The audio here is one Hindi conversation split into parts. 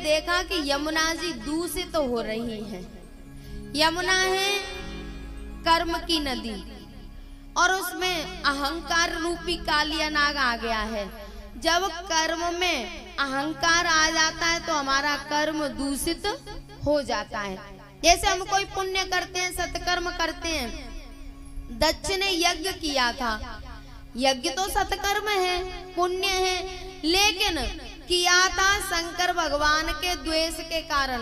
देखा कि यमुना जी दूषित तो हो रही हैं। यमुना है कर्म की नदी और उसमें अहंकार रूपी कालिया नाग आ गया है। जब कर्म में अहंकार आ जाता है तो हमारा कर्म दूषित हो जाता है। जैसे हम कोई पुण्य करते हैं, सत्कर्म करते हैं। दक्ष ने यज्ञ किया था, यज्ञ तो सत्कर्म है, पुण्य है, लेकिन किया था शंकर भगवान के द्वेष के कारण,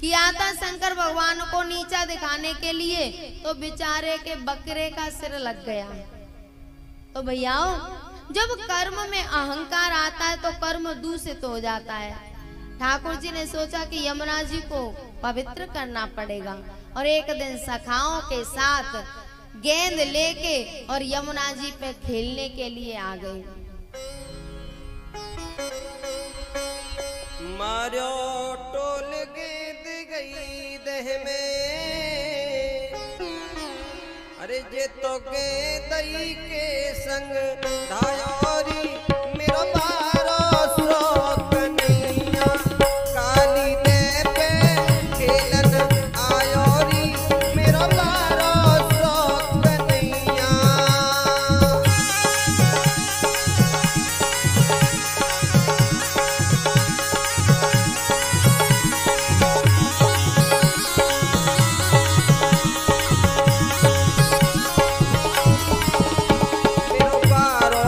किया था शंकर भगवान को नीचा दिखाने के लिए, तो बेचारे के बकरे का सिर लग गया। तो भैयाओ, जब कर्म में अहंकार आता है तो कर्म दूषित हो जाता है। ठाकुर जी ने सोचा कि यमुना जी को पवित्र करना पड़ेगा और एक दिन सखाओं के साथ गेंद लेके और यमुना जी पे खेलने के लिए आ गए। मारो टोल गेंद गई देह में, अरे जे तो गेंदई के संग धायोरी मेरा बारो श्रोक नैया, काली ने पे खेलन आयोरी मेरा बारो श्रोक नैया। मेरा बारो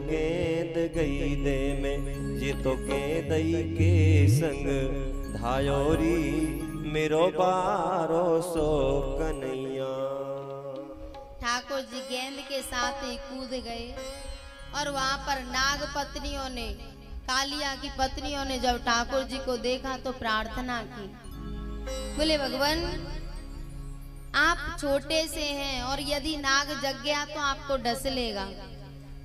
गेंद गई दे में जे तो गेंदई के संग धायोरी मेरो बारो सो कन्हैया। ठाकुर जी गेंद के साथ ही कूद गए और वहां पर नाग पत्नियों ने, कालिया की पत्नियों ने जब ठाकुर जी को देखा तो प्रार्थना की, बोले भगवान आप छोटे से हैं और यदि नाग जग गया तो आपको डस लेगा।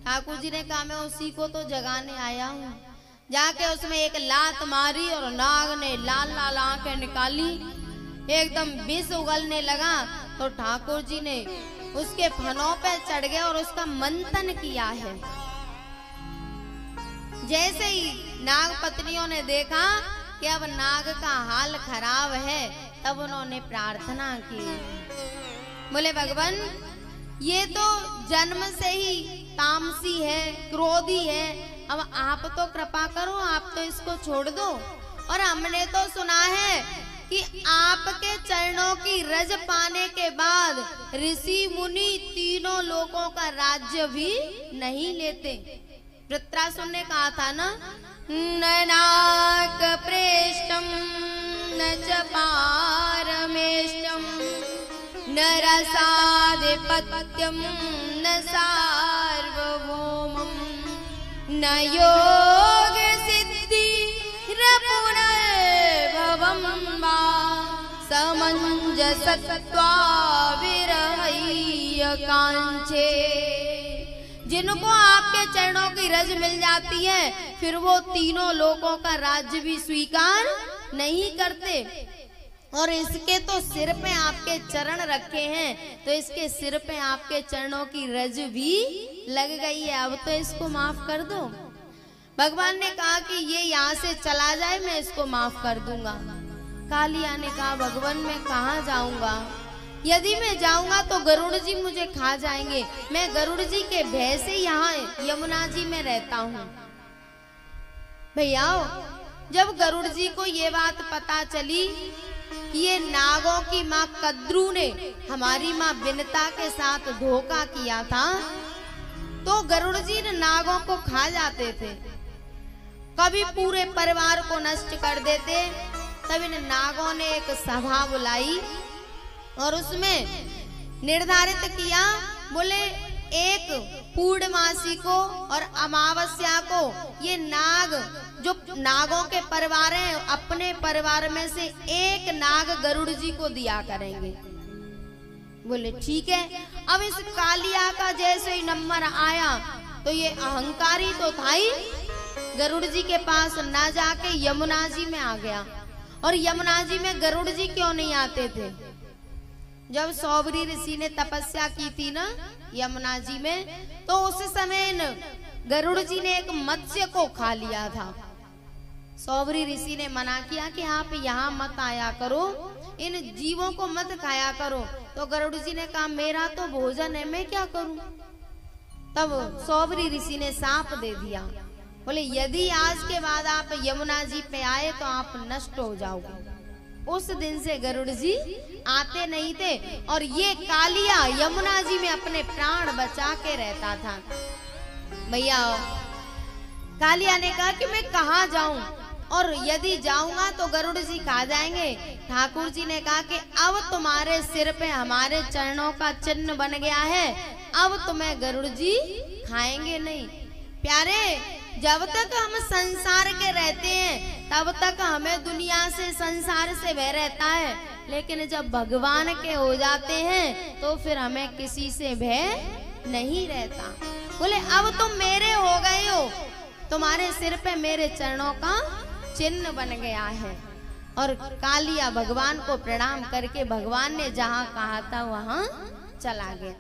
ठाकुर जी ने कहा मैं उसी को तो जगाने आया हूँ। जाके उसमें एक लात मारी और नाग ने लाल लाल आंखें निकाली, एकदम विष उगलने लगा। तो ठाकुर जी ने उसके फनों पे चढ़ गए और उसका मंथन किया है। जैसे ही नाग पत्नियों ने देखा कि अब नाग का हाल खराब है, तब उन्होंने प्रार्थना की, बोले भगवान ये तो जन्म से ही तामसी है, क्रोधी है, अब आप तो कृपा करो, आप तो इसको छोड़ दो। और हमने तो सुना है कि आपके चरणों की रज पाने के बाद ऋषि मुनि तीनों लोगों का राज्य भी नहीं लेते। वृत्रासुर ने कहा था ना, न नाक प्रेष्टम न च पारमेष्टम न रसाधिपत्यम न सार्वभौमम न योग सिद्धि पुनर्भवम वा समंजसत्वा विरहय्य कांचे। जिनको आपके चरणों की रज मिल जाती है फिर वो तीनों लोगों का राज्य भी स्वीकार नहीं करते। और इसके तो सिर पे आपके चरण रखे हैं, तो इसके सिर पे आपके चरणों की रज भी लग गई है, अब तो इसको माफ कर दो। भगवान ने कहा कि ये यहाँ से चला जाए, मैं इसको माफ कर दूंगा। कालिया ने कहा भगवान मैं कहाँ जाऊंगा, यदि मैं जाऊंगा तो गरुड़ जी मुझे खा जाएंगे। मैं गरुड़ जी के भय से यहाँ यमुना जी में रहता हूँ। भैया जब गरुड़ जी को ये बात पता चली कि ये नागों की माँ कद्रू ने हमारी माँ बिनता के साथ धोखा किया था, तो गरुड़ जी ने नागों को खा जाते थे, कभी पूरे परिवार को नष्ट कर देते। तब इन नागों ने एक सभा बुलाई और उसमें निर्धारित किया, बोले एक पूर्णमासी को और अमावस्या को ये नाग, जो नागों के परिवार हैं, अपने परिवार में से एक नाग गरुड़ जी को दिया करेंगे। बोले ठीक है। अब इस कालिया का जैसे ही नंबर आया तो ये अहंकारी तो था ही, गरुड़ जी के पास ना जाके यमुना जी में आ गया। और यमुना जी में गरुड़ जी क्यों नहीं आते थे? जब सौबरी ऋषि ने तपस्या की थी ना यमुना जी में, तो उस समय गरुड़ जी ने एक मत्स्य को खा लिया था। सौबरी ऋषि ने मना किया कि आप यहाँ मत आया करो, इन जीवों को मत खाया करो। तो गरुड़ जी ने कहा मेरा तो भोजन है, मैं क्या करूं। तब सौबरी ऋषि ने साप दे दिया, बोले यदि आज के बाद आप यमुना जी पे आए तो आप नष्ट हो जाओगे। उस दिन से गरुड़ जी आते नहीं थे और ये कालिया यमुना जी में अपने प्राण बचा के रहता था। भैया कालिया ने कहा कि मैं कहाँ जाऊं, और यदि जाऊंगा तो गरुड़ जी खा जाएंगे। ठाकुर जी ने कहा कि अब तुम्हारे सिर पे हमारे चरणों का चिन्ह बन गया है, अब तुम्हें गरुड़ जी खाएंगे नहीं। प्यारे जब तक हम संसार के रहते हैं तब तक हमें दुनिया से, संसार से भय रहता है, लेकिन जब भगवान के हो जाते हैं तो फिर हमें किसी से भय नहीं रहता। बोले अब तुम मेरे हो गए हो, तुम्हारे सिर पे मेरे चरणों का चिन्ह बन गया है। और कालिया भगवान को प्रणाम करके भगवान ने जहाँ कहा था वहाँ चला गया।